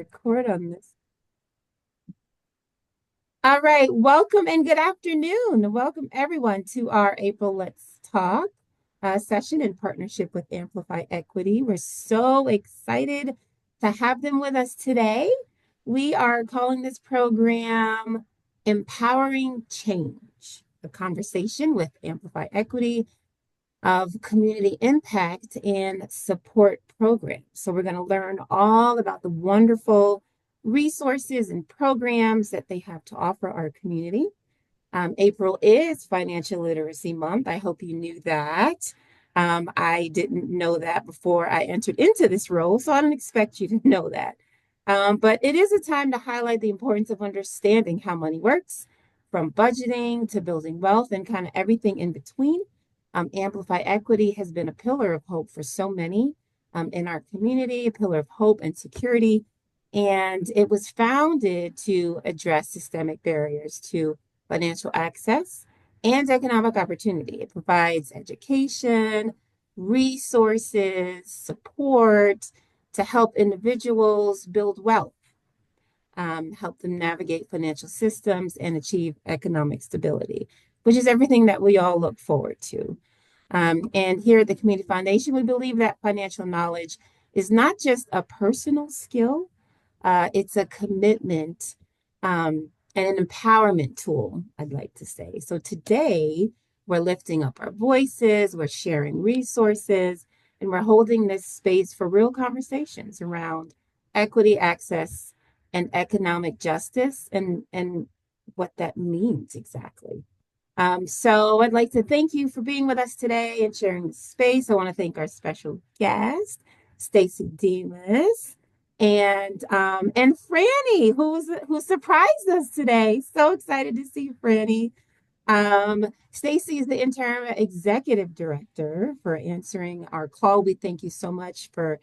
Record on this. All right, welcome and good afternoon. Welcome everyone to our April Let's Talk session in partnership with Amplify Equity. We're so excited to have them with us today. We are calling this program Empowering Change, a conversation with Amplify Equity of community impact and support programs. So we're going to learn all about the wonderful resources and programs that they have to offer our community. April is Financial Literacy Month. I hope you knew that. I didn't know that before I entered into this role, so I don't expect you to know that. But it is a time to highlight the importance of understanding how money works, from budgeting to building wealth and kind of everything in between. Amplify Equity has been a pillar of hope for so many in our community, a pillar of hope and security. And it was founded to address systemic barriers to financial access and economic opportunity. It provides education, resources, support to help individuals build wealth, help them navigate financial systems, and achieve economic stability, which is everything that we all look forward to. And here at the Community Foundation, we believe that financial knowledge is not just a personal skill, it's a commitment and an empowerment tool, I'd like to say. So today, we're lifting up our voices, we're sharing resources, and we're holding this space for real conversations around equity, access, and economic justice and what that means exactly. So I'd like to thank you for being with us today and sharing the space. I want to thank our special guest, Stacy Demas, and Franny, who surprised us today. So excited to see Franny. Stacy is the interim executive director for answering our call. We thank you so much for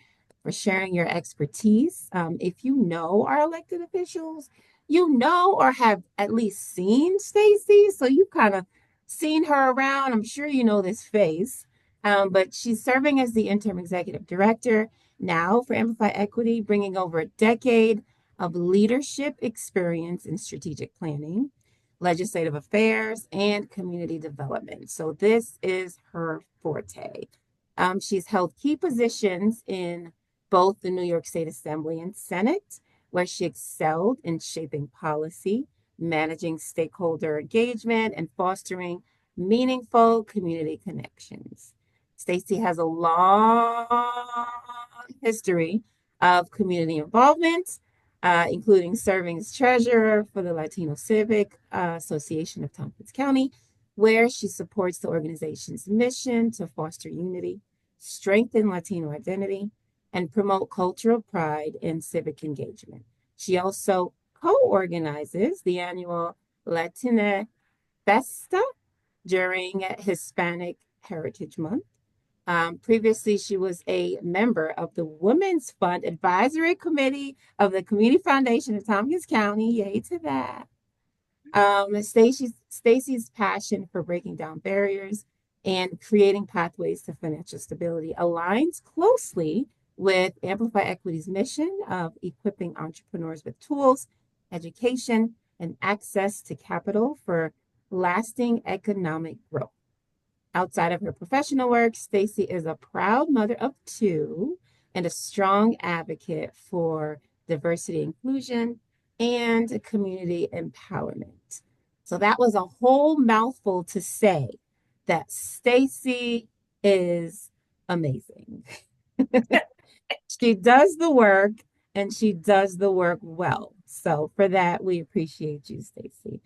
sharing your expertise. If you know our elected officials, you know or have at least seen Stacy, so you've kind of seen her around. I'm sure you know this face, but she's serving as the interim executive director now for Amplify Equity, bringing over a decade of leadership experience in strategic planning, legislative affairs, and community development. So this is her forte. She's held key positions in both the New York State Assembly and Senate, where she excelled in shaping policy, managing stakeholder engagement, and fostering meaningful community connections. Stacy has a long history of community involvement, including serving as treasurer for the Latino Civic Association of Tompkins County, where she supports the organization's mission to foster unity, strengthen Latino identity, and promote cultural pride and civic engagement. She also co-organizes the annual Latina Festa during Hispanic Heritage Month. Previously, she was a member of the Women's Fund Advisory Committee of the Community Foundation of Tompkins County. Yay to that. Stacy's passion for breaking down barriers and creating pathways to financial stability aligns closely with Amplify Equity's mission of equipping entrepreneurs with tools, education, and access to capital for lasting economic growth. Outside of her professional work, Stacy is a proud mother of two and a strong advocate for diversity inclusion and community empowerment. So that was a whole mouthful to say that Stacy is amazing. She does the work and she does the work well. So for that, we appreciate you, Stacy.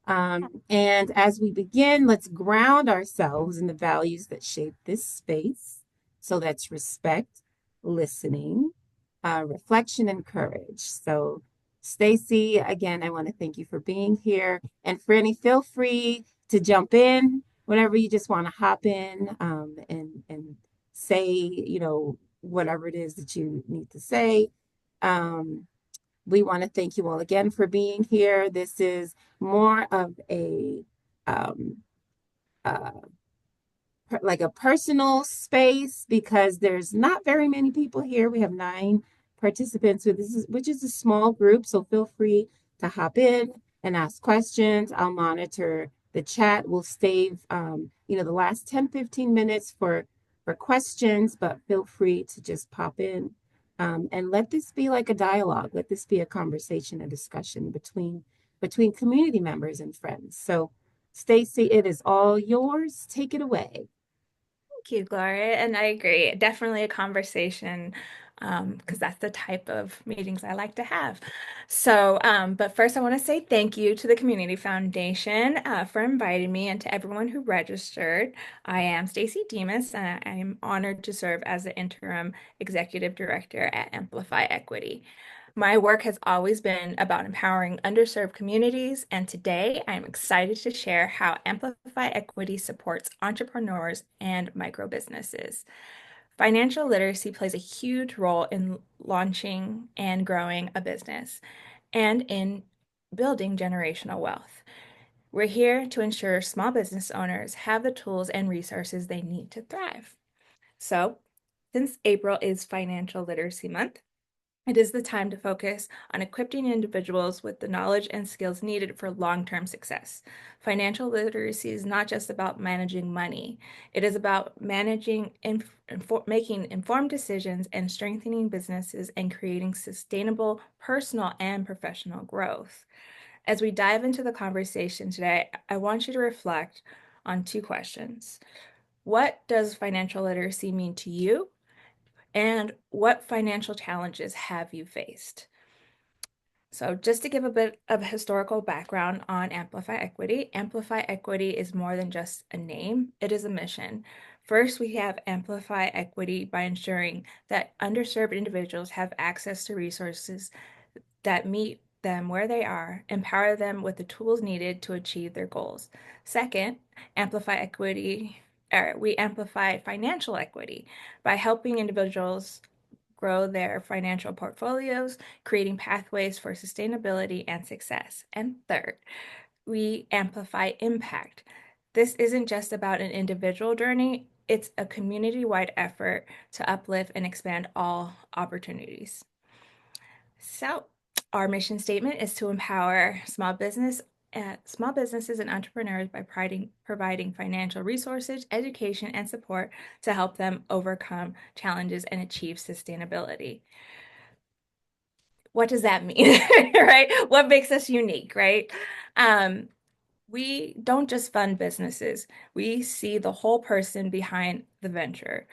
And as we begin, let's ground ourselves in the values that shape this space. So that's respect, listening, reflection, and courage. So, Stacy, again, I want to thank you for being here. And Franny, feel free to jump in whenever you just want to hop in and say, whatever it is that you need to say. We want to thank you all again for being here. This is more of um, uh, like a personal space because there's not very many people here. We have 9 participants, which is a small group, so feel free to hop in and ask questions. I'll monitor the chat. We'll save the last 10-15 minutes for questions, but feel free to just pop in. And let this be like a dialogue. Let this be a conversation, a discussion between community members and friends. So, Stacy, it is all yours. Take it away. Thank you, Gloria. And I agree. Definitely a conversation, because that's the type of meetings I like to have. So, but first, I want to say thank you to the Community Foundation for inviting me and to everyone who registered. I am Stacy Demas, and I am honored to serve as the interim executive director at Amplify Equity. My work has always been about empowering underserved communities, and today I'm excited to share how Amplify Equity supports entrepreneurs and micro businesses. Financial literacy plays a huge role in launching and growing a business and in building generational wealth. We're here to ensure small business owners have the tools and resources they need to thrive. So, since April is Financial Literacy Month, it is the time to focus on equipping individuals with the knowledge and skills needed for long-term success. Financial literacy is not just about managing money. It is about making informed decisions and strengthening businesses and creating sustainable personal and professional growth. As we dive into the conversation today, I want you to reflect on two questions. What does financial literacy mean to you? And what financial challenges have you faced? So, just to give a bit of historical background on Amplify Equity is more than just a name, it is a mission. First, we have Amplify Equity by ensuring that underserved individuals have access to resources that meet them where they are, empower them with the tools needed to achieve their goals. Second, Amplify Equity, we amplify financial equity by helping individuals grow their financial portfolios, creating pathways for sustainability and success. And third, we amplify impact. This isn't just about an individual journey, it's a community-wide effort to uplift and expand all opportunities. So, our mission statement is to empower small businesses and entrepreneurs by providing financial resources, education, and support to help them overcome challenges and achieve sustainability. What does that mean? Right? What makes us unique, right? Um, we don't just fund businesses. We see the whole person behind the venture.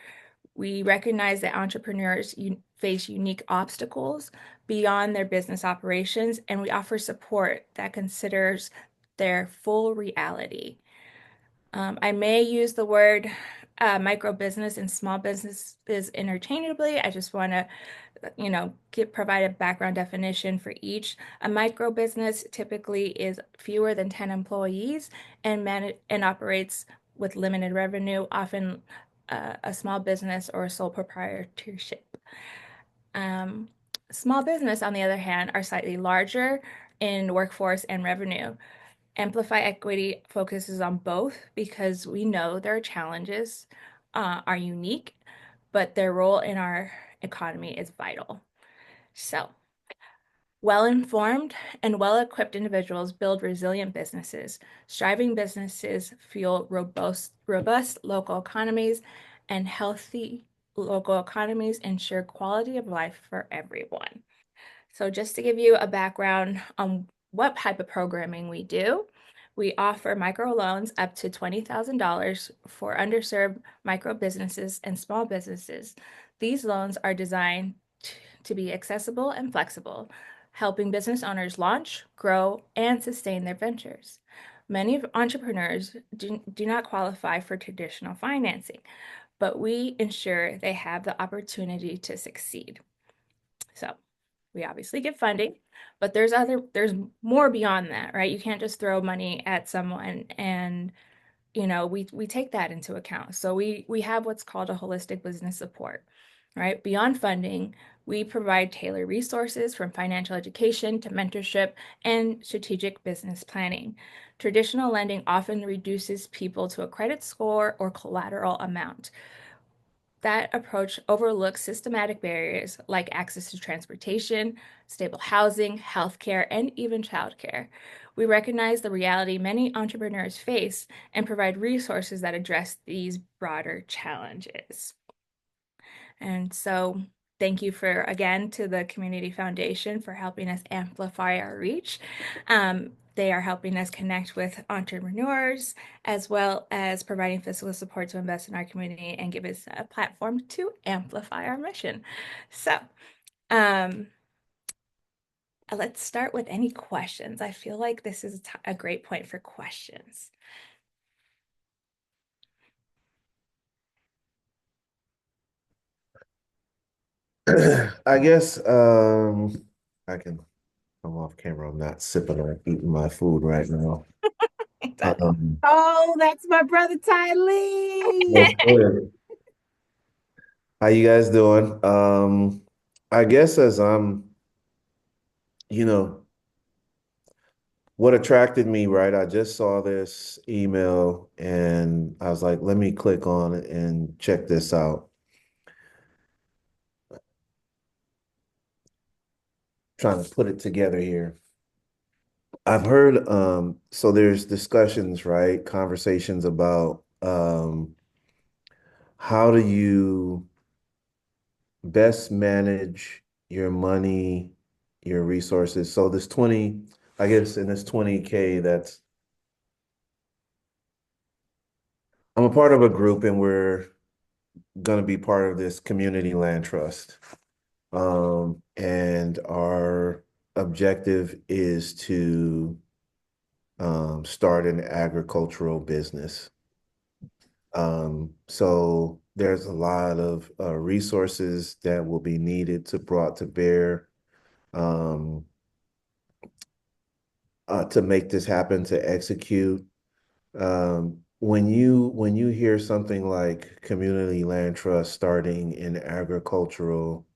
We recognize that entrepreneurs face unique obstacles beyond their business operations, and we offer support that considers their full reality. I may use the word micro business and small businesses interchangeably. I just want to provide a background definition for each. A micro business typically is fewer than 10 employees and operates with limited revenue, often a small business or a sole proprietorship. Um, Small business, on the other hand, are slightly larger in workforce and revenue. Amplify Equity focuses on both because we know their challenges are unique, but their role in our economy is vital. So, well-informed and well-equipped individuals build resilient businesses. Striving businesses fuel robust local economies, and healthy local economies ensure quality of life for everyone. So just to give you a background on what type of programming we do, we offer microloans up to $20,000 for underserved micro businesses and small businesses. These loans are designed to be accessible and flexible, helping business owners launch, grow, and sustain their ventures. Many entrepreneurs do not qualify for traditional financing, but we ensure they have the opportunity to succeed. So we obviously give funding, but there's more beyond that, right? You can't just throw money at someone and we take that into account. So we have what's called a holistic business support, right? Beyond funding, we provide tailored resources from financial education to mentorship and strategic business planning. Traditional lending often reduces people to a credit score or collateral amount. that approach overlooks systematic barriers like access to transportation, stable housing, healthcare, and even childcare. We recognize the reality many entrepreneurs face and provide resources that address these broader challenges. And so, thank you for again to the Community Foundation for helping us amplify our reach. They are helping us connect with entrepreneurs as well as providing fiscal support to invest in our community and give us a platform to amplify our mission. So, um, let's start with any questions. I feel like this is a great point for questions. I guess I can come off camera. I'm not sipping or eating my food right now. Um, Oh, that's my brother Ty Lee. well, good. How you guys doing? I guess as you know, what attracted me, right? I just saw this email and I was like, let me click on it and check this out. Trying to put it together here. I've heard so there's discussions, right? Conversations about how do you best manage your money, your resources. So this 20, I guess in this 20K, that's I'm a part of a group and we're gonna be part of this community land trust. And our objective is to start an agricultural business. So there's a lot of resources that will be needed to brought to bear um, to make this happen, to execute. When you hear something like community land trust starting an agricultural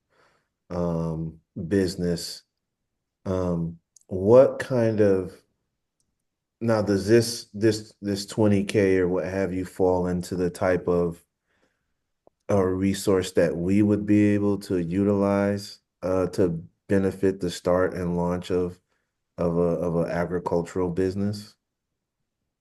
business, what kind of now does this 20K or what have you fall into the type of a resource that we would be able to utilize to benefit the start and launch of an agricultural business?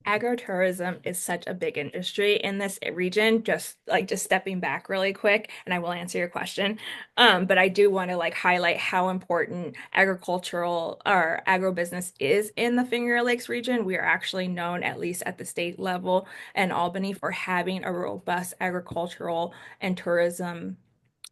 Agritourism is such a big industry in this region, just stepping back really quick, and I will answer your question. But I do want to like highlight how important agricultural or agribusiness is in the Finger Lakes region. We are actually known, at least at the state level and Albany, for having a robust agricultural and tourism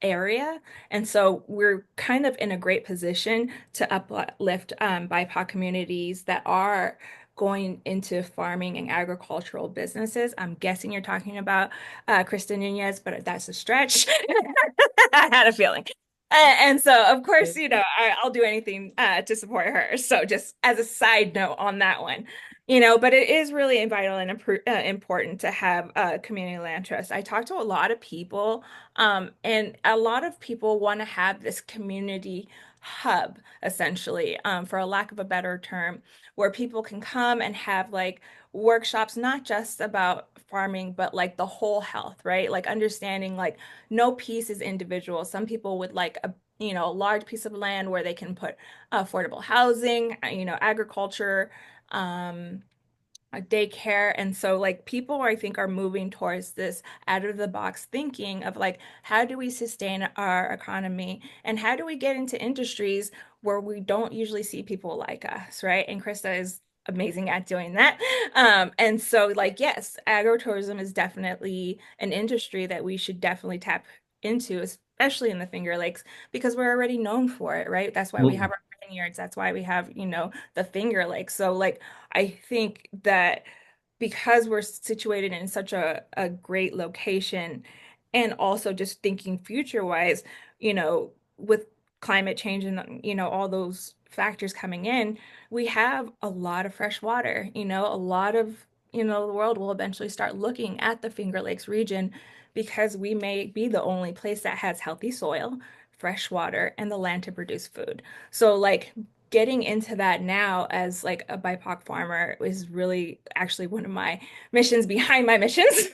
area. And so we're kind of in a great position to uplift BIPOC communities that are going into farming and agricultural businesses. I'm guessing you're talking about Krista Nunez, but that's a stretch. I had a feeling. And so, of course, I'll do anything to support her. So, just as a side note on that one, but it is really vital and important to have a community land trust. I talk to a lot of people, and a lot of people want to have this community hub, essentially, for a lack of a better term, where people can come and have like workshops, not just about farming, but like the whole health, right? Like understanding like no piece is individual. Some people would like a large piece of land where they can put affordable housing, agriculture, um, a daycare. And so like people I think are moving towards this out of the box thinking of like how do we sustain our economy and how do we get into industries where we don't usually see people like us, right? And Krista is amazing at doing that. And so like yes, agritourism is definitely an industry that we should definitely tap into, especially in the Finger Lakes, because we're already known for it, right? That's why we have Mm. our vineyards. That's why we have, the Finger Lakes. So like I think that because we're situated in such a great location and also just thinking future wise, with climate change and, all those factors coming in, we have a lot of fresh water, a lot of, the world will eventually start looking at the Finger Lakes region because we may be the only place that has healthy soil, fresh water, and the land to produce food. So, like, getting into that now as like a BIPOC farmer is really actually one of my missions behind my missions.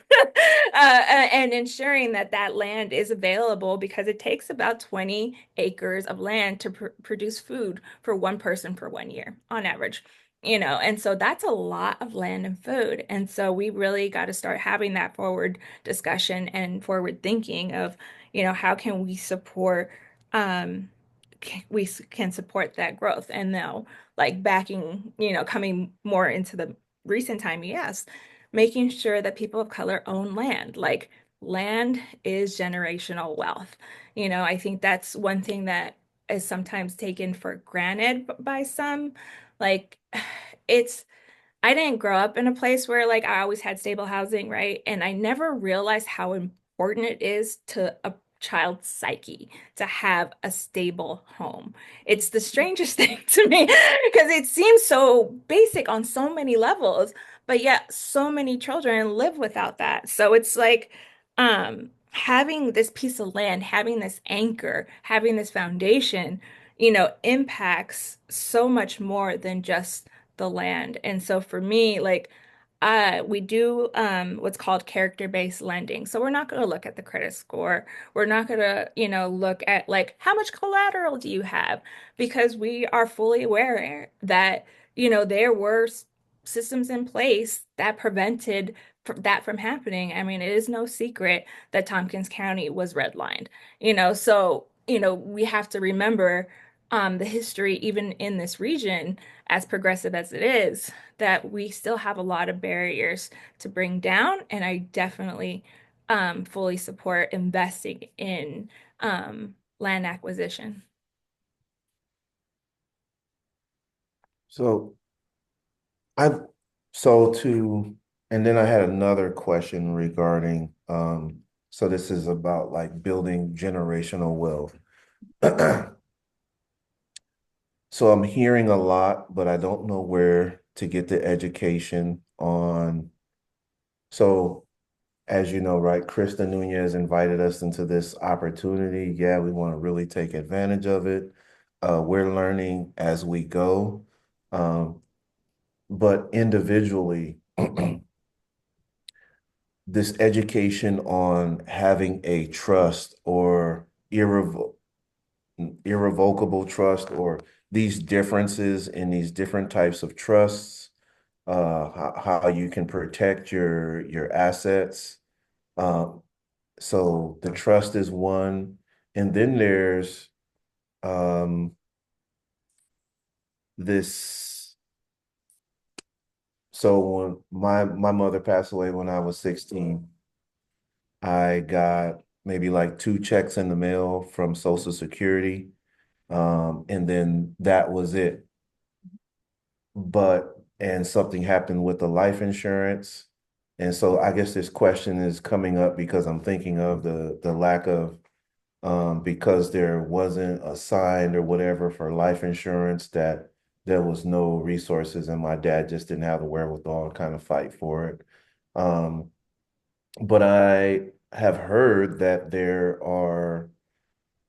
And ensuring that that land is available because it takes about 20 acres of land to produce food for one person for 1 year on average. And so that's a lot of land and food. And so we really got to start having that forward discussion and forward thinking of, how can we support um can support that growth. And now, like backing, coming more into the recent time, yes, making sure that people of color own land. Like land is generational wealth. I think that's one thing that is sometimes taken for granted by some. Like it's I didn't grow up in a place where like I always had stable housing, right? And I never realized how important it is to a child's psyche to have a stable home. It's the strangest thing to me because it seems so basic on so many levels, but yet so many children live without that. So it's like having this piece of land, having this anchor, having this foundation, impacts so much more than just the land. And so for me, like we do what's called character-based lending. So we're not going to look at the credit score. We're not going to, look at like how much collateral do you have? Because we are fully aware that, there were systems in place that prevented that from happening. I mean, it is no secret that Tompkins County was redlined, so, we have to remember the history even in this region, as progressive as it is, that we still have a lot of barriers to bring down. And I definitely fully support investing in land acquisition. So I so to and then I had another question regarding so this is about like building generational wealth. So I'm hearing a lot, but I don't know where to get the education on. So as you know, right, Krista Nunez invited us into this opportunity. Yeah, we want to really take advantage of it. We're learning as we go. Um, but individually, this education on having a trust or irrevocable trust or these differences in these different types of trusts, how you can protect your assets. Um, so the trust is one, and then there's um, this. So when my mother passed away when I was 16, I got maybe like two checks in the mail from Social Security. And then that was it. And something happened with the life insurance. And so I guess this question is coming up because I'm thinking of the lack of because there wasn't assigned or whatever for life insurance that there was no resources and my dad just didn't have the wherewithal to kind of fight for it. Um, but I have heard that there are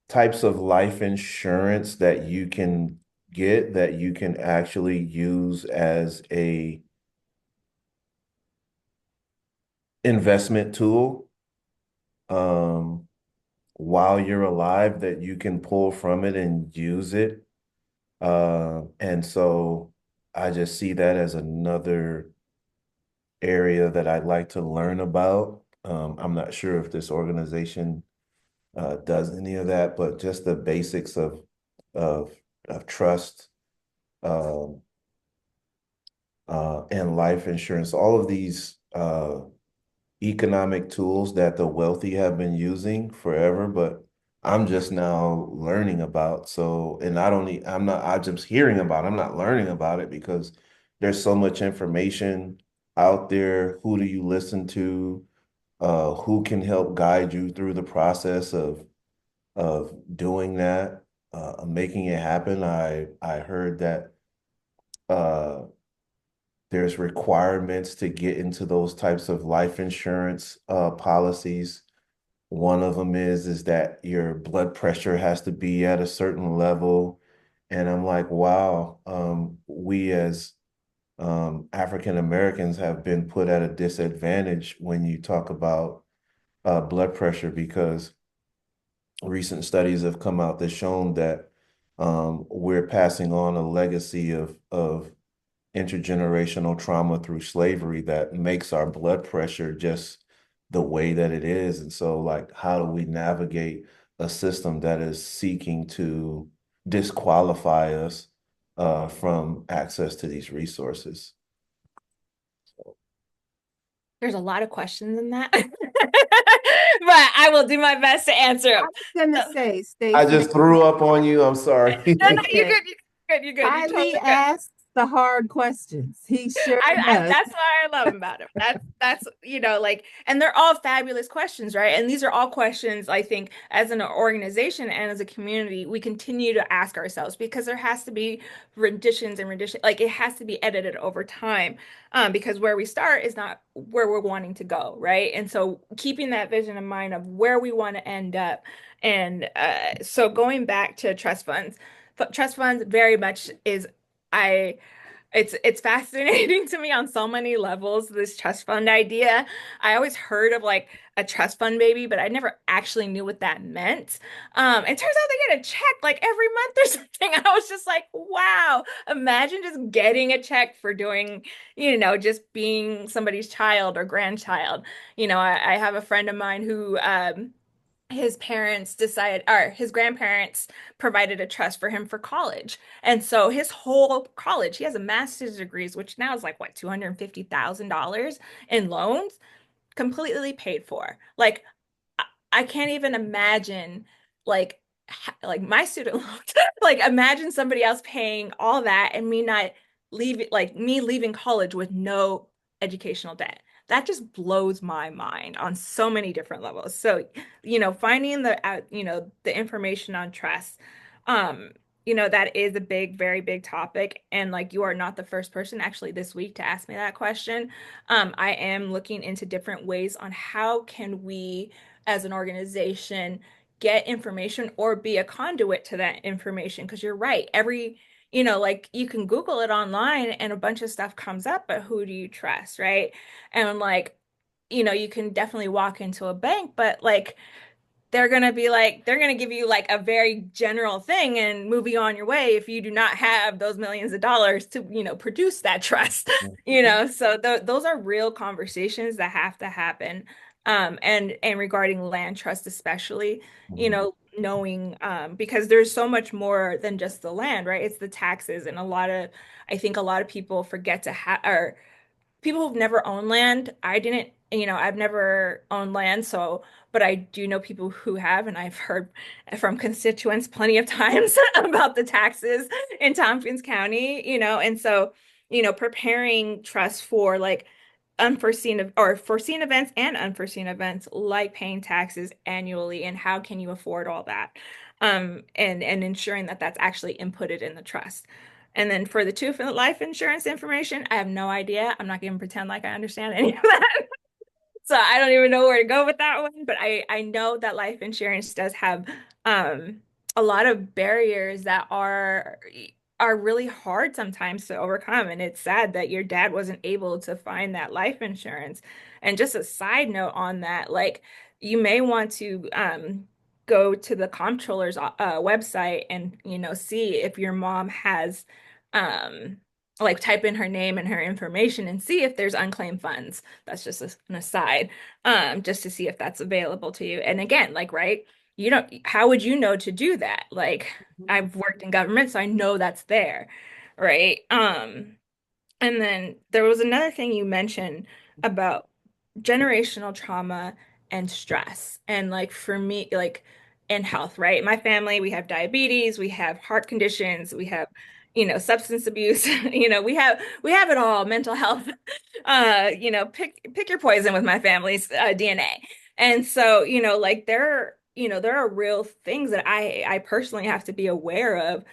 types of life insurance that you can get that you can actually use as a investment tool while you're alive that you can pull from it and use it. And so I just see that as another area that I'd like to learn about. I'm not sure if this organization does any of that, but just the basics of of trust um, and life insurance, all of these economic tools that the wealthy have been using forever, but I'm just now learning about. So, and I don't need, I'm just hearing about it. I'm not learning about it because there's so much information out there. Who do you listen to? Who can help guide you through the process of doing that, making it happen? I heard that uh there's requirements to get into those types of life insurance policies. One of them is that your blood pressure has to be at a certain level. And I'm like, wow, we as African Americans have been put at a disadvantage when you talk about blood pressure because recent studies have come out that shown that we're passing on a legacy of intergenerational trauma through slavery that makes our blood pressure just the way that it is. And so, like, how do we navigate a system that is seeking to disqualify us from access to these resources? There's a lot of questions in that, but I will do my best to answer I them. was gonna So, say, I Stacy, just threw up on you. I'm sorry. no, no, you're listen, good. You're good. You're good. You're Kylie totally good. asks the hard questions. He sure does. That's what I love about him. That's like, and they're all fabulous questions, right? And these are all questions I think as an organization and as a community, we continue to ask ourselves because there has to be renditions and rendition, like it has to be edited over time. Because where we start is not where we're wanting to go, right? And so keeping that vision in mind of where we want to end up. And so going back to trust funds, but trust funds very much is I it's fascinating to me on so many levels, this trust fund idea. I always heard of like a trust fund baby, but I never actually knew what that meant. It turns out they get a check like every month or something. I was just like, wow, imagine just getting a check for doing, just being somebody's child or grandchild. I have a friend of mine who his parents decided, or his grandparents provided a trust for him for college. And so his whole college, he has a master's degrees, which now is like what, $250,000 in loans, completely paid for. Like I can't even imagine like like my student loans. Like imagine somebody else paying all that and me not leaving like me leaving college with no educational debt. That just blows my mind on so many different levels. So, finding the information on trust, um, that is a big, very big topic. And like you are not the first person actually this week to ask me that question. I am looking into different ways on how can we as an organization get information or be a conduit to that information because you're right like you can Google it online and a bunch of stuff comes up, but who do you trust, right? And like you can definitely walk into a bank, but like they're gonna give you like a very general thing and move you on your way if you do not have those millions of dollars to, produce that trust, so those are real conversations that have to happen. And regarding land trust especially, Mhm. knowing because there's so much more than just the land, right? It's the taxes and I think a lot of people forget to have or people who've never owned land. I didn't, I've never owned land, so, but I do know people who have, and I've heard from constituents plenty of times about the taxes in Tompkins County, and so, preparing trust for like unforeseen or foreseen events and unforeseen events like paying taxes annually and how can you afford all that and ensuring that that's actually inputted in the trust. And then for the two for the life insurance information, I have no idea. I'm not going to pretend like I understand any of that. So I don't even know where to go with that one, but I know that life insurance does have um a lot of barriers that are really hard sometimes to overcome. And it's sad that your dad wasn't able to find that life insurance. And just a side note on that, like you may want to go to the comptroller's website and see if your mom has um like type in her name and her information and see if there's unclaimed funds. That's just an aside, just to see if that's available to you. And again, like, right, you don't, how would you know to do that? Like, I've worked in government, so I know that's there, right? And then there was another thing you mentioned about generational trauma and stress. And like for me, like in health, right? My family, we have diabetes, we have heart conditions, we have, substance abuse, we have it all, mental health. Pick your poison with my family's DNA. And so, like there are real things that I personally have to be aware of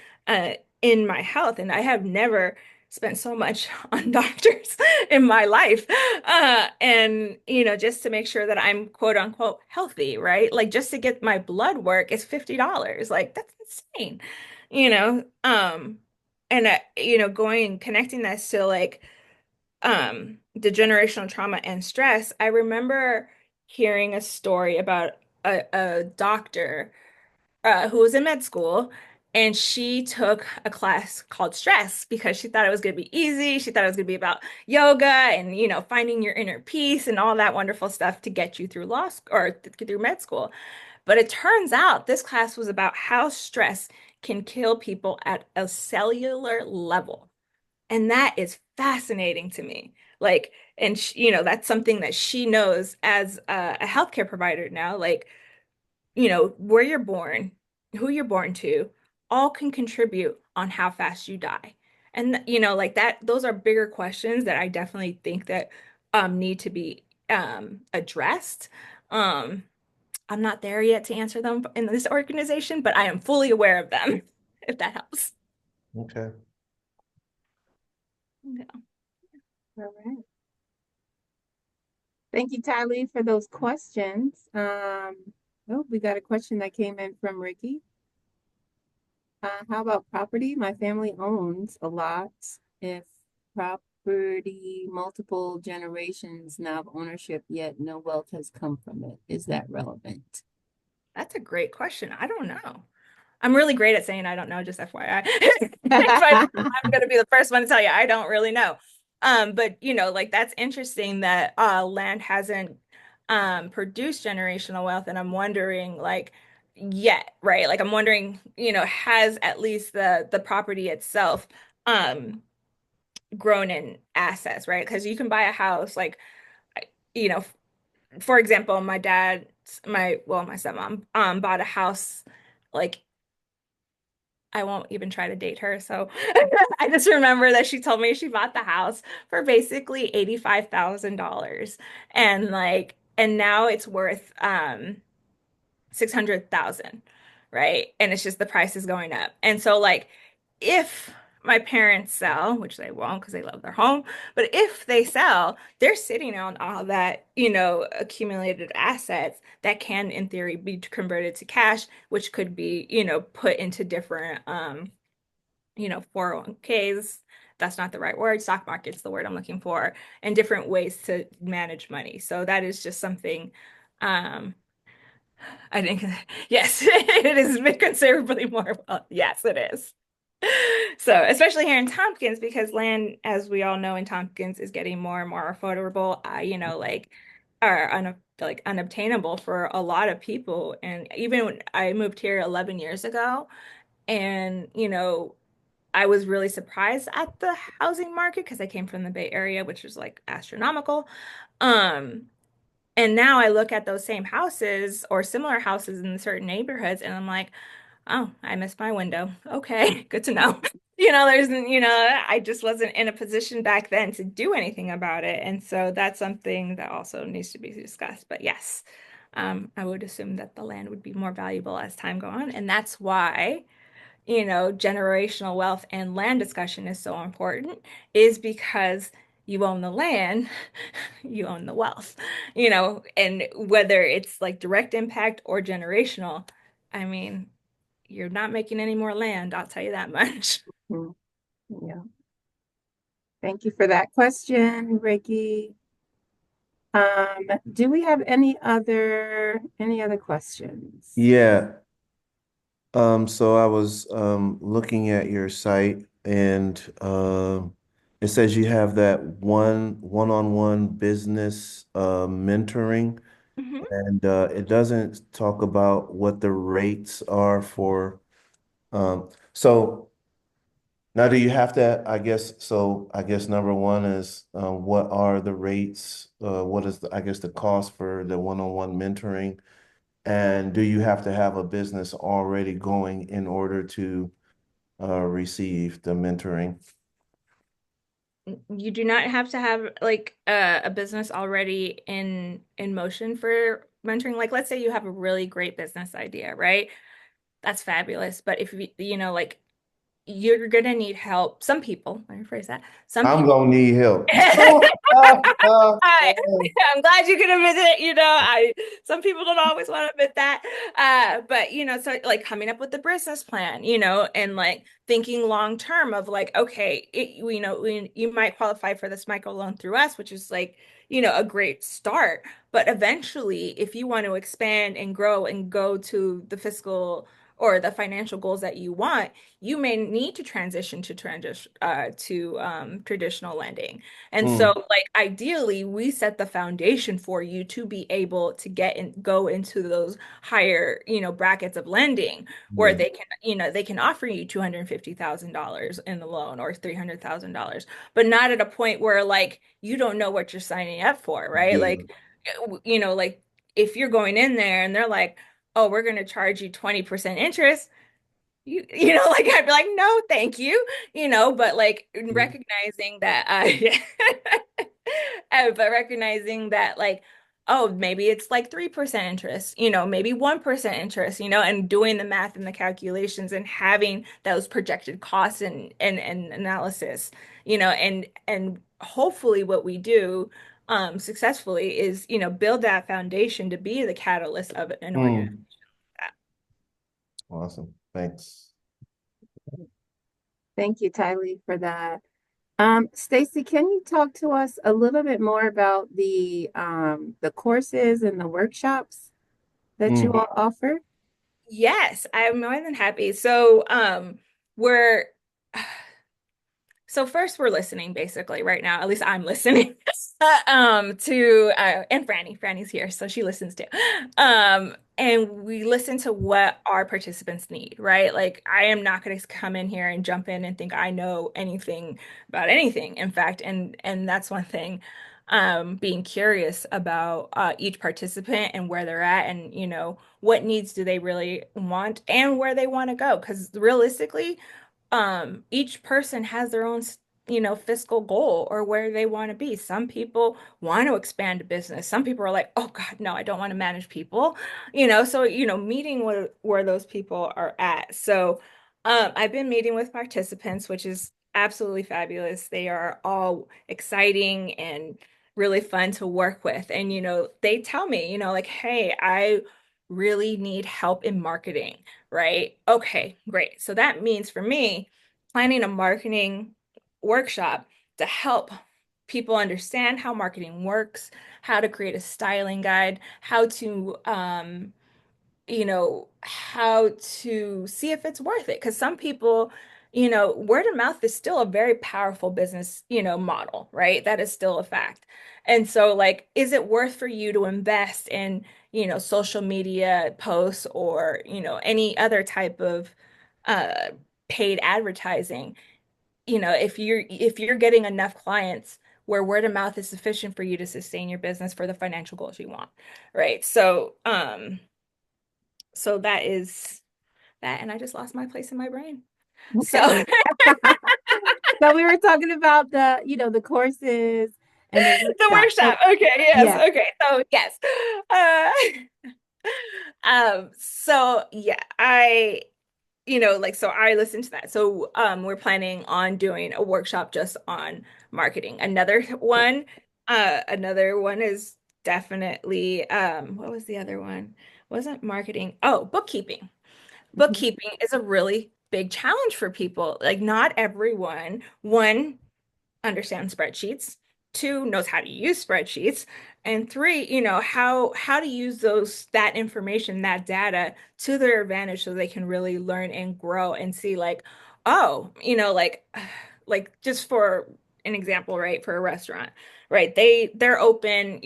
in my health. And I have never spent so much on doctors in my life. And, just to make sure that I'm quote unquote healthy, right? Like just to get my blood work is $50. Like that's insane. you know, and going connecting that to like the generational trauma and stress. I remember hearing a story about a doctor who was in med school, and she took a class called stress because she thought it was going to be easy. She thought it was going to be about yoga and, finding your inner peace and all that wonderful stuff to get you through law school or through med school. But it turns out this class was about how stress can kill people at a cellular level. And that is fascinating to me. Like, and that's something that she knows as a healthcare provider now. Like, where you're born, who you're born to, all can contribute on how fast you die. And like that, those are bigger questions that I definitely think that need to be addressed. Um, I'm not there yet to answer them in this organization, but I am fully aware of them, if that helps. Okay. Yeah. All right. Thank you, Tylee, for those questions. Oh, we got a question that came in from Ricky. How about property? My family owns a lot. If property, multiple generations now of ownership, yet no wealth has come from it, is that relevant? That's a great question. I don't know. I'm really great at saying I don't know, just FYI. I'm gonna be the first one to tell you I don't really know. But like that's interesting that land hasn't produced generational wealth, and I'm wondering like yet, right? Like I'm wondering, has at least the property itself um grown in assets, right? Because you can buy a house like you know, for example, my dad, my stepmom bought a house like I won't even try to date her. So I just remember that she told me she bought the house for basically $85,000. And now it's worth 600,000, right? And it's just the price is going up. And so like if my parents sell, which they won't because they love their home, but if they sell, they're sitting on all that, accumulated assets that can in theory be converted to cash, which could be, put into different 401ks. That's not the right word. Stock market's the word I'm looking for, and different ways to manage money. So that is just something um I think, yes, it is considerably more. Well, yes, it is. So, especially here in Tompkins, because land, as we all know, in Tompkins is getting more and more affordable, like, are like unobtainable for a lot of people. And even when I moved here 11 years ago, and, I was really surprised at the housing market because I came from the Bay Area, which was like astronomical. Um, and now I look at those same houses or similar houses in certain neighborhoods, and I'm like, oh, I missed my window. Okay, good to know. I just wasn't in a position back then to do anything about it. And so that's something that also needs to be discussed. But yes, I would assume that the land would be more valuable as time go on. And that's why generational wealth and land discussion is so important, is because you own the land, you own the wealth, and whether it's like direct impact or generational, I mean, you're not making any more land, I'll tell you that much. Mm, yeah. Thank you for that question, Ricky. Do we have any other questions? Yeah. So I was looking at your site, and it says you have that one-on-one business mentoring, Mhm. and it doesn't talk about what the rates are for. So now, do you have to, I guess number one is what are the rates? What is I guess the cost for the one-on-one mentoring? And do you have to have a business already going in order to receive the mentoring? You do not have to have like a business already in motion for mentoring. Like, let's say you have a really great business idea, right? That's fabulous. But if like you're gonna need help. Some people, let me phrase that. Some I'm people gonna need help. I, I'm glad you can admit it. Some people don't always want to admit that. But so like coming up with the business plan, and like thinking long term of like, okay, you might qualify for this micro loan through us, which is like, a great start. But eventually, if you want to expand and grow and go to the fiscal or the financial goals that you want, you may need to transition to traditional lending. And so, Mm, like, ideally, we set the foundation for you to be able to go into those higher, brackets of lending where yeah, they can offer you $250,000 in the loan or $300,000, but not at a point where like you don't know what you're signing up for, right? yeah. Like, like if you're going in there and they're like, oh, we're going to charge you 20% interest, like I'd be like, no, thank you, but like Mm, recognizing that, but recognizing that, like, oh, maybe it's like 3% interest, maybe 1% interest, and doing the math and the calculations and having those projected costs and analysis, and hopefully what we do successfully is, build that foundation to be the catalyst of an organization. mm. Awesome. Thanks. Thank you, Tylee, for that. Stacy, can you talk to us a little bit more about the courses and the workshops that you Mm, all offer? Yes, I'm more than happy. So, we're so first we're listening basically right now. At least I'm listening. To and Franny's here, so she listens too. And we listen to what our participants need, right? Like I am not going to come in here and jump in and think I know anything about anything. In fact, and that's one thing. Being curious about each participant and where they're at, and what needs do they really want and where they want to go. Because realistically, each person has their own fiscal goal or where they want to be. Some people want to expand a business. Some people are like, oh God, no, I don't want to manage people. So meeting where those people are at. So I've been meeting with participants, which is absolutely fabulous. They are all exciting and really fun to work with. And they tell me, like, hey, I really need help in marketing, right? Okay, great. So that means for me, planning a marketing workshop to help people understand how marketing works, how to create a styling guide, how to see if it's worth it. Because some people, word of mouth is still a very powerful business, model, right? That is still a fact. And so, like, is it worth for you to invest in, social media posts or, any other type of uh, paid advertising? If you're getting enough clients where word of mouth is sufficient for you to sustain your business for the financial goals you want, right? So that is that, and I just lost my place in my brain. So Okay. So we were talking about the courses and the the workshop. So workshop. Okay, yes. yeah. Okay. So yes. Uh so yeah, like so I listened to that. So we're planning on doing a workshop just on marketing. Another one is definitely what was the other one? Wasn't marketing. Oh, bookkeeping. Mhm. Bookkeeping is a really big challenge for people. Like not everyone, one, understands spreadsheets, two, knows how to use spreadsheets, and three, how to use that information, that data to their advantage so they can really learn and grow and see like, oh, like just for an example, right, for a restaurant, right? They're open,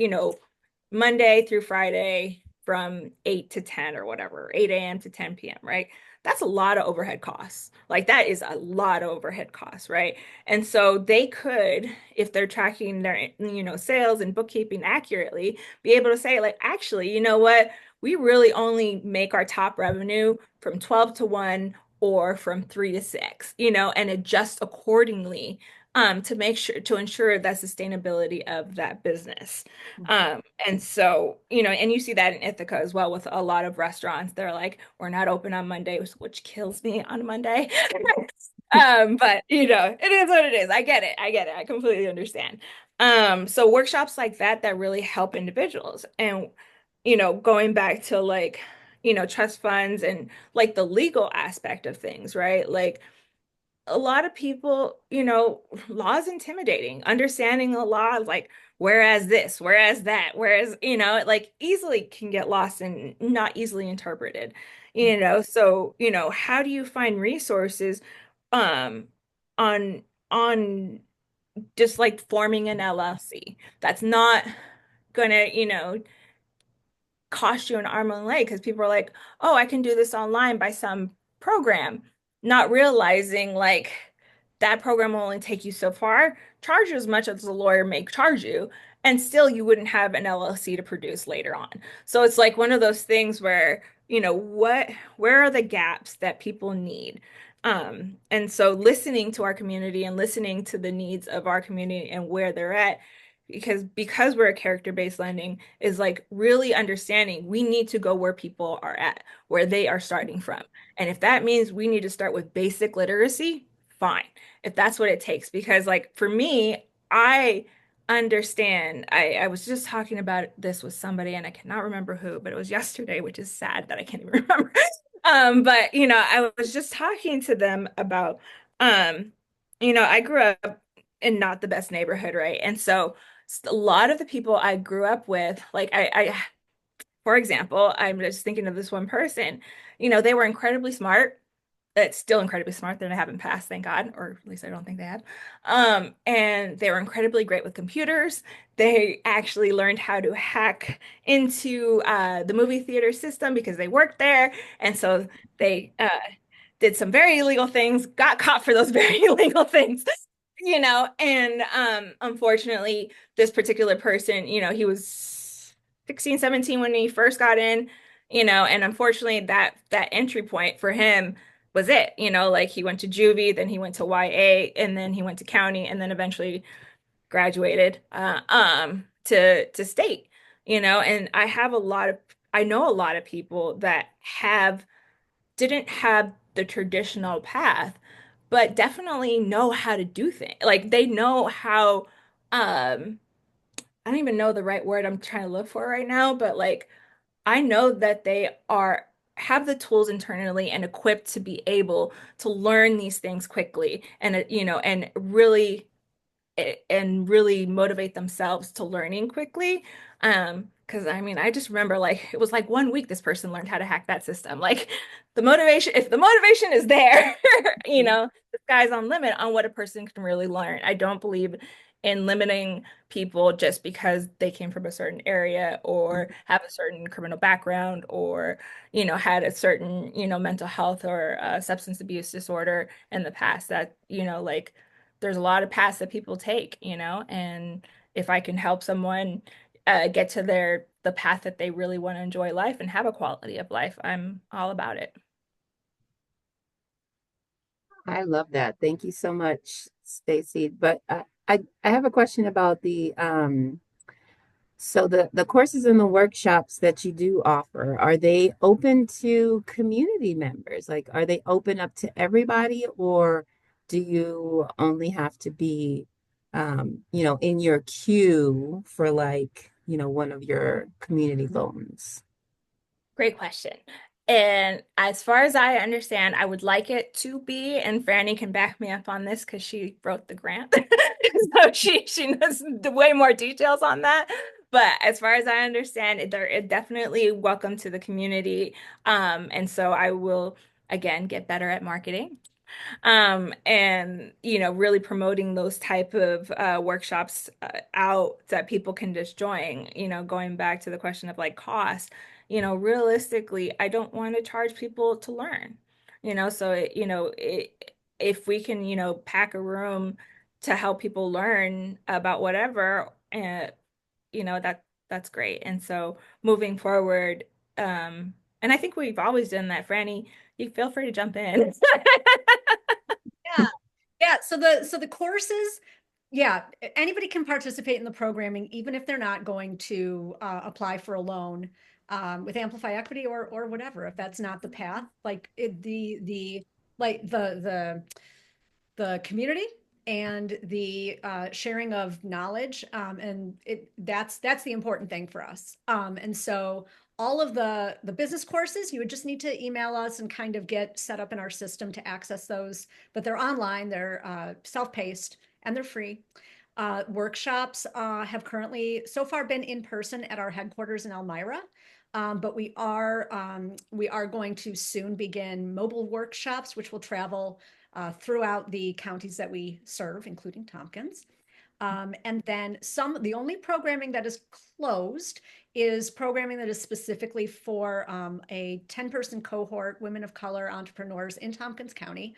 Monday through Friday from 8 to 10 or whatever, 8 a.m. to 10 p.m., right? That's a lot of overhead costs. Like that is a lot of overhead costs, right? And so they could, if they're tracking their, sales and bookkeeping accurately, be able to say, like, actually, you know what? We really only make our top revenue from 12 to 1 or from 3 to 6, and adjust accordingly to ensure that sustainability of that business. And so, and you see that in Ithaca as well with a lot of restaurants. They're like, we're not open on Monday, which kills me on Monday. But it is what it is. I get it. I get it. I completely understand. So workshops like that really help individuals. And going back to like, trust funds and like the legal aspect of things, right? Like a lot of people, law is intimidating. Understanding the law, like, whereas this, whereas that, whereas, it like easily can get lost and not easily interpreted, So, how do you find resources um on on just like forming an LLC? That's not gonna, cost you an arm and a leg because people are like, oh, I can do this online by some program, not realizing like that program will only take you so far, charge you as much as the lawyer may charge you, and still you wouldn't have an LLC to produce later on. So it's like one of those things where, where are the gaps that people need? And so listening to our community and listening to the needs of our community and where they're at, because we're a character-based lending is like really understanding we need to go where people are at, where they are starting from. And if that means we need to start with basic literacy, fine. If that's what it takes. Because like for me, I understand. I was just talking about this with somebody and I cannot remember who, but it was yesterday, which is sad that I can't even remember. But I was just talking to them about I grew up in not the best neighborhood, right? And so a lot of the people I grew up with, like for example, I'm just thinking of this one person, they were incredibly smart. It's still incredibly smart. They haven't passed, thank God, or at least I don't think they have. And they were incredibly great with computers. They actually learned how to hack into the movie theater system because they worked there. And so they did some very illegal things, got caught for those very illegal things, and unfortunately, this particular person, he was 16, 17 when he first got in, and unfortunately that entry point for him was it, like he went to juvie, then he went to YA, and then he went to county, and then eventually graduated to state, and I know a lot of people that didn't have the traditional path, but definitely know how to do things. Like they know how, I don't even know the right word I'm trying to look for right now, but like I know that they have the tools internally and equipped to be able to learn these things quickly and really motivate themselves to learning quickly. Because I mean, I just remember like it was like 1 week this person learned how to hack that system. Like if the motivation is there, the sky's on limit on what a person can really learn. I don't believe in limiting people just because they came from a certain area or have a certain criminal background or, had a certain, mental health or substance abuse disorder in the past that, like there's a lot of paths that people take, and if I can help someone get to the path that they really want to enjoy life and have a quality of life, I'm all about it. I love that. Thank you so much, Stacy. But I have a question about so the courses and the workshops that you do offer, are they open to community members? Like, are they open up to everybody, or do you only have to be, in your queue for like, one of your community loans? Great question. And as far as I understand, I would like it to be, and Franny can back me up on this because she wrote the grant. So she knows way more details on that. But as far as I understand, they're definitely welcome to the community. And so I will again get better at marketing and really promoting those type of workshops out that people can just join, going back to the question of like cost, realistically I don't want to charge people to learn, so if we can pack a room to help people learn about whatever, that's great. And so moving forward, and I think we've always done that. Franny, you feel free to jump in. Yeah. Yeah. So the courses, yeah, anybody can participate in the programming, even if they're not going to apply for a loan with Amplify Equity or whatever. If that's not the path, like the the community and the sharing of knowledge. And that's the important thing for us. And so all of the business courses, you would just need to email us and kind of get set up in our system to access those. But they're online, they're self-paced, and they're free. Workshops have currently so far been in person at our headquarters in Elmira. But we are going to soon begin mobile workshops, which will travel throughout the counties that we serve, including Tompkins. And then the only programming that is closed is programming that is specifically for a 10-person cohort, women of color entrepreneurs in Tompkins County,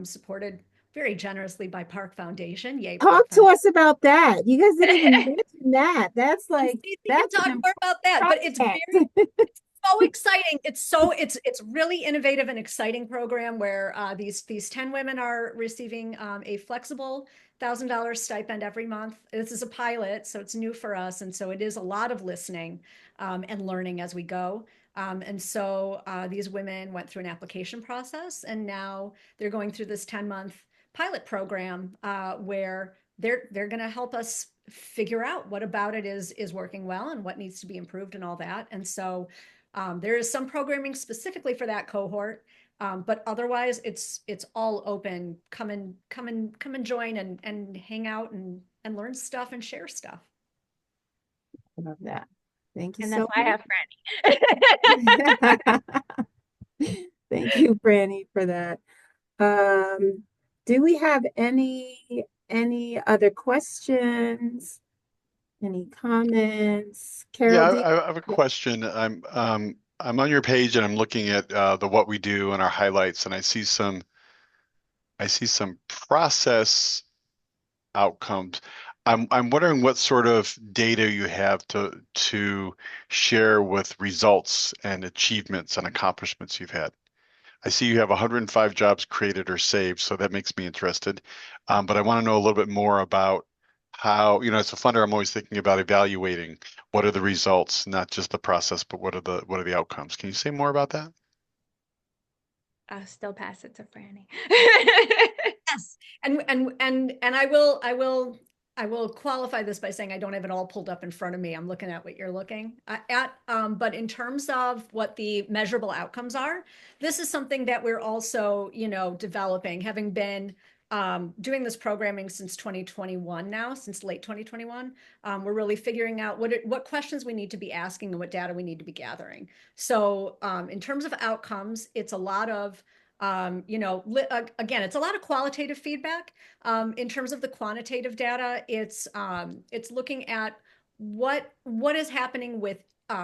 supported very generously by Park Foundation. Yay, Park Talk to Foundation. us about that. You guys didn't even mention that. That's And like, Stacey can that's talk an more about that, but it's project. so exciting. It's really innovative and exciting program where these 10 women are receiving a flexible $1,000 stipend every month. This is a pilot, so it's new for us, and so it is a lot of listening and learning as we go. And so these women went through an application process, and now they're going through this 10-month pilot program where they're going to help us figure out what about it is working well and what needs to be improved and all that. And so there is some programming specifically for that cohort, but otherwise it's all open. Come and join and hang out and learn stuff and share stuff. I love that. Thank you And that's so why I much. have Thank you, Franny, for that. Do we have any other questions? Any comments? Yeah, Carol, do you? I have a question. I'm on your page and I'm looking at the what we do and our highlights, and I see some process outcomes. I'm wondering what sort of data you have to share with results and achievements and accomplishments you've had. I see you have 105 jobs created or saved, so that makes me interested. But I want to know a little bit more about how, as a funder, I'm always thinking about evaluating what are the results, not just the process, but what are the outcomes. Can you say more about that? I'll still pass it to Franny. Yes, and I will qualify this by saying I don't have it all pulled up in front of me. I'm looking at what you're looking at. But in terms of what the measurable outcomes are, this is something that we're also, developing, having been doing this programming since 2021 now, since late 2021. We're really figuring out what questions we need to be asking and what data we need to be gathering. So in terms of outcomes, it's a lot of again, it's a lot of qualitative feedback. In terms of the quantitative data, it's looking at what is happening with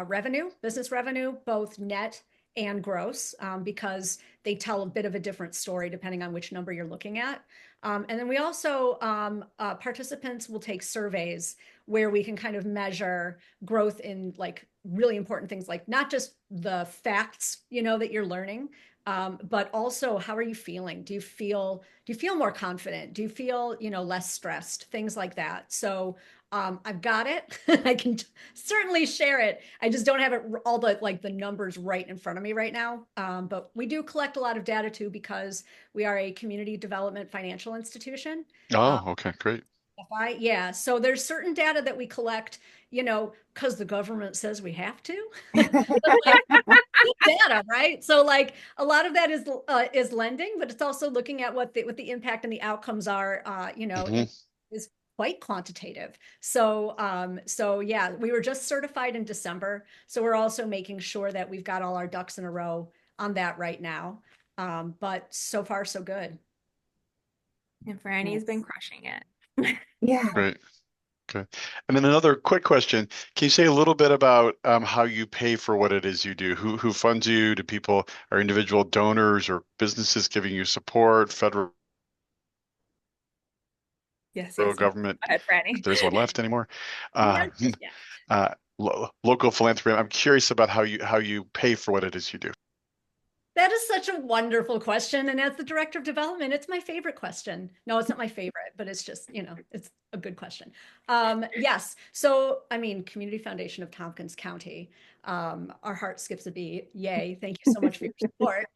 revenue, business revenue, both net and gross, because they tell a bit of a different story depending on which number you're looking at. And then we also, participants will take surveys where we can kind of measure growth in like really important things, like not just the facts, that you're learning, but also how are you feeling? Do you feel more confident? Do you feel, less stressed? Things like that. So I've got it. I can certainly share it. I just don't have it all the numbers right in front of me right now. But we do collect a lot of data too, because we are a community development financial institution. Oh, okay, great. Yeah. So there's certain data that we collect, because the government says we have to. Data, right? So like a lot of that is lending, but it's also looking at what the impact and the outcomes are. It is quite quantitative. So yeah, we were just certified in December, so we're also making sure that we've got all our ducks in a row on that right now. But so far so good. And Franny's been crushing it. Yeah. Great. Okay. And then another quick question. Can you say a little bit about how you pay for what it is you do? Who funds you? Do people, are individual donors or businesses giving you support, federal Yes. Go government, ahead, Franny. if there's one left anymore? Yeah. Local philanthropy. I'm curious about how you pay for what it is you do. That is such a wonderful question. And as the director of development, it's my favorite question. No, it's not my favorite, but it's just, it's a good question. Yes. So, I mean, Community Foundation of Tompkins County, our heart skips a beat. Yay. Thank you so much for your support.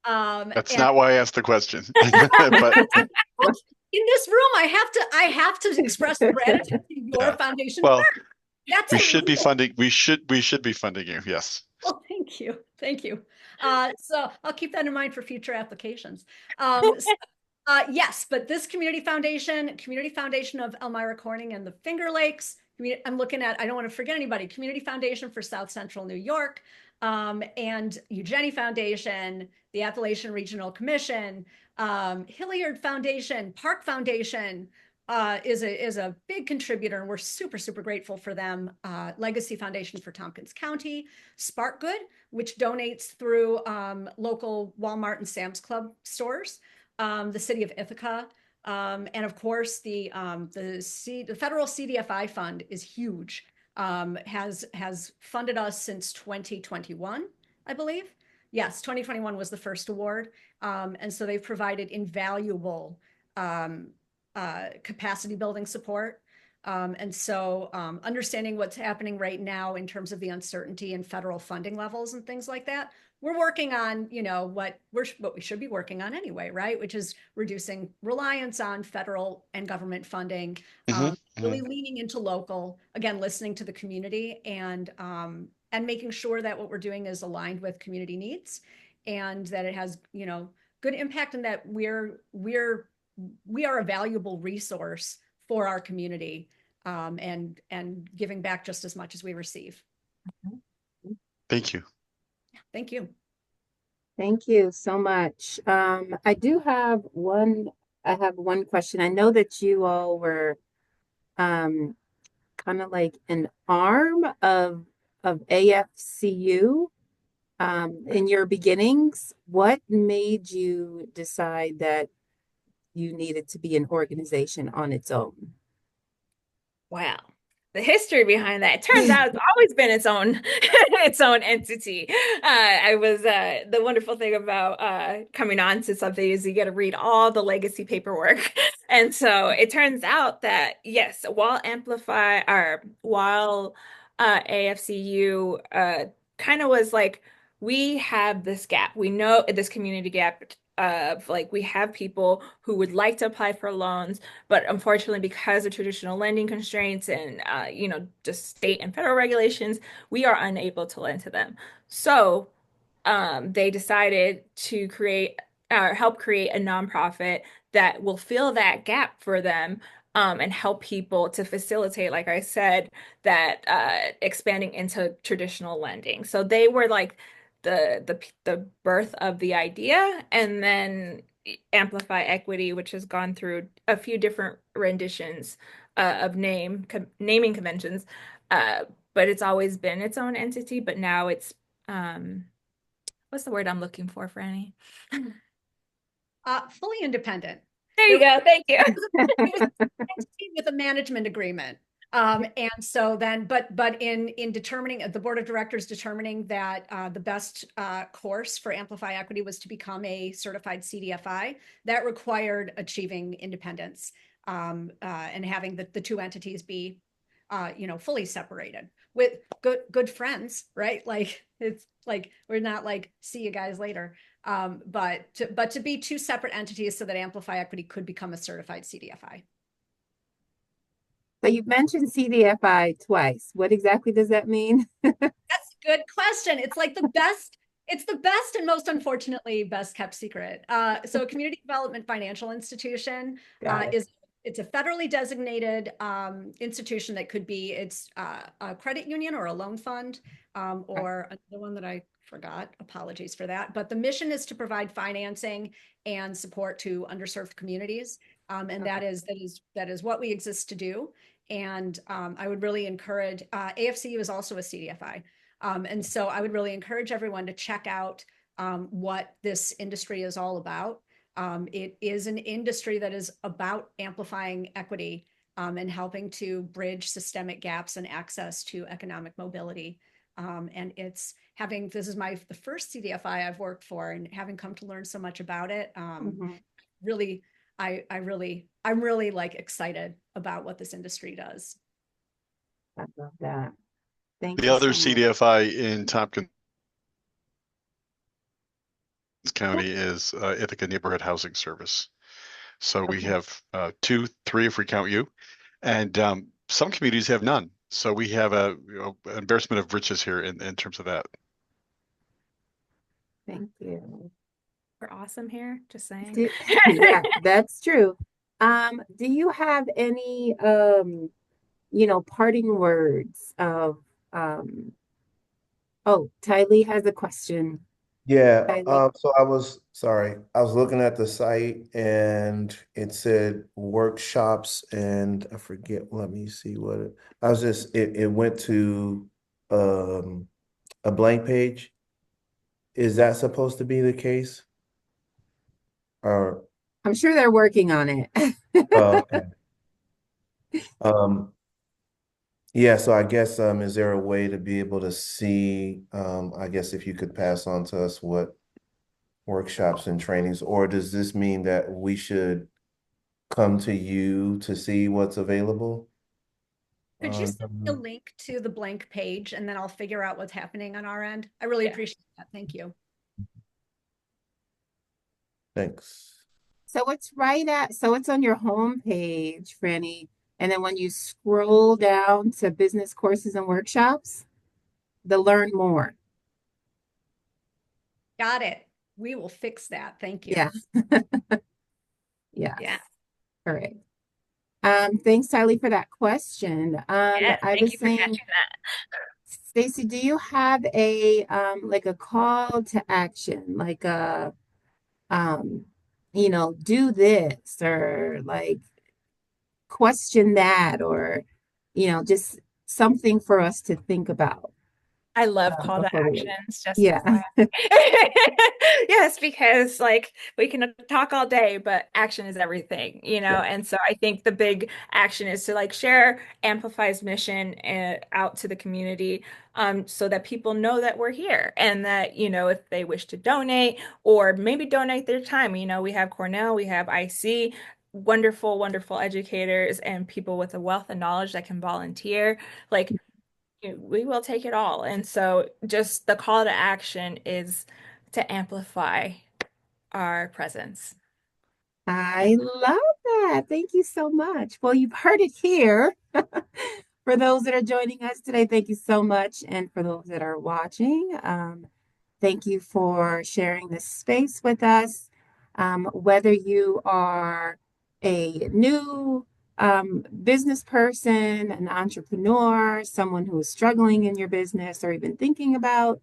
That's not why I asked the question. But In this room, I have to express gratitude to your Yeah. foundation. Well, That's we should be illegal. funding. We should be funding you. Yes. Well, thank you. Thank you. So I'll keep that in mind for future applications. Yes, but this community foundation of Elmira Corning and the Finger Lakes. I'm looking at, I don't want to forget anybody, Community Foundation for South Central New York, and Eugenie Foundation, the Appalachian Regional Commission, Hilliard Foundation, Park Foundation, is a big contributor, and we're super, super grateful for them. Legacy Foundation for Tompkins County, Spark Good, which donates through local Walmart and Sam's Club stores, the city of Ithaca, and of course the federal CDFI fund is huge. Has funded us since 2021, I believe. Yes, 2021 was the first award, and so they've provided invaluable capacity building support. And so understanding what's happening right now in terms of the uncertainty in federal funding levels and things like that, we're working on, what we should be working on anyway, right? Which is reducing reliance on federal and government funding, really leaning into local, again, listening to the community, and making sure that what we're doing is aligned with community needs, and that it has, good impact, and that we are a valuable resource for our community, and giving back just as much as we receive. Thank you. Thank you. Thank you so much. I have one question. I know that you all were kind of like an arm of AFCU in your beginnings. What made you decide that you needed to be an organization on its own? Wow. The history behind that, it turns out it's always been its own its own entity. I was the wonderful thing about coming on to something is you get to read all the legacy paperwork. And so it turns out that yes, while AFCU kind of was like, we have this gap. We know this community gap of like, we have people who would like to apply for loans, but unfortunately, because of traditional lending constraints and just state and federal regulations, we are unable to lend to them. So they decided to help create a nonprofit that will fill that gap for them, and help people to facilitate, like I said, that expanding into traditional lending. So they were like the birth of the idea, and then Amplify Equity, which has gone through a few different renditions of naming conventions, but it's always been its own entity. But now it's what's the word I'm looking for, Franny? Fully independent. There you go. Thank you. It was an entity with a management agreement. And so then, but in determining, the board of directors determining that the best course for Amplify Equity was to become a certified CDFI, that required achieving independence, and having the two entities be fully separated with good friends, right? Like, it's like, we're not like, see you guys later. But to be two separate entities so that Amplify Equity could become a certified CDFI. So you've mentioned CDFI twice. What exactly does that mean? That's a good question. It's like it's the best and most unfortunately best kept secret. So a community development financial institution it's a federally designated institution that could be, it's a credit union or a loan fund, or another one that I forgot. Apologies for that. But the mission is to provide financing and support to underserved communities, and that is what we exist to do. And I would really encourage, AFCU is also a CDFI, and so I would really encourage everyone to check out what this industry is all about. It is an industry that is about amplifying equity, and helping to bridge systemic gaps and access to economic mobility. And this is the first CDFI I've worked for, and having come to learn so much about it, really, I'm really like excited about what this industry does. I love that. Thank The you other so much. CDFI in Tompkins County is Ithaca Neighborhood Housing Service. So we Okay. have two, three if we count you, and some communities have none. So we have a embarrassment of riches here in terms of that. Thank you. We're awesome here, just saying. Yeah, that's true. Do you have any parting words of oh, Tylee has a question. Yeah, Tylee. so I was looking at the site and it said workshops and I forget, let me see what it went to um a blank page. Is that supposed to be the case? Or I'm sure they're working on it. okay. Um yeah, so I guess is there a way to be able to see I guess if you could pass on to us what workshops and trainings, or does this mean that we should come to you to see what's available? Could you Uh, send me a link to the blank page and then I'll figure out what's happening on our end? I really Yeah. appreciate that. Thank you. Thanks. So it's on your home page, Franny. And then when you scroll down to business courses and workshops, the learn more. Got it. We will fix that. Thank you. Yeah. Yes. Yeah. All right. Thanks, Tylee, for that question. Yes, I thank was you for saying, catching that. Stacy, do you have a like a call to action, like a do this or like question that or just something for us to think about I love call to before we leave? actions, just Yeah. FYI. Yes, because like we can talk all day, but action is everything, you know? Yeah. And so I think the big action is to like share Amplify's mission out to the community, so that people know that we're here and that, if they wish to donate or maybe donate their time, we have Cornell, we have IC, wonderful, wonderful educators and people with a wealth of knowledge that can volunteer. Like we will take it all. And so just the call to action is to amplify our presence. I love that. Thank you so much. Well, you've heard it here. For those that are joining us today, thank you so much. And for those that are watching, thank you for sharing this space with us. Whether you are a new business person, an entrepreneur, someone who is struggling in your business, or even thinking about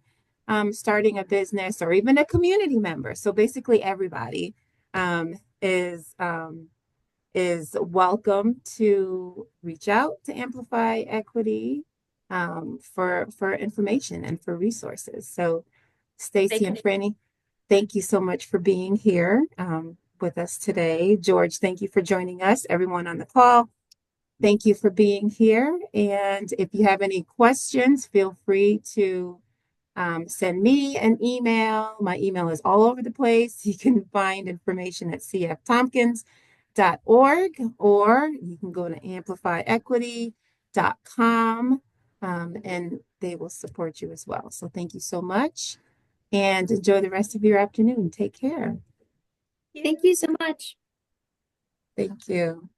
starting a business, or even a community member. So basically, everybody um, is. Is welcome to reach out to Amplify Equity for information and for resources. So, They Stacy can and Franny, thank you so much for being here with us today. George, thank you for joining us. Everyone on the call, thank you for being here. And if you have any questions, feel free to send me an email. My email is all over the place. You can find information at cftompkins.org, or you can go to amplifyequity.com, and they will support you as well. So thank you so much and enjoy the rest of your afternoon. Take care. Thank you so much. Thank you.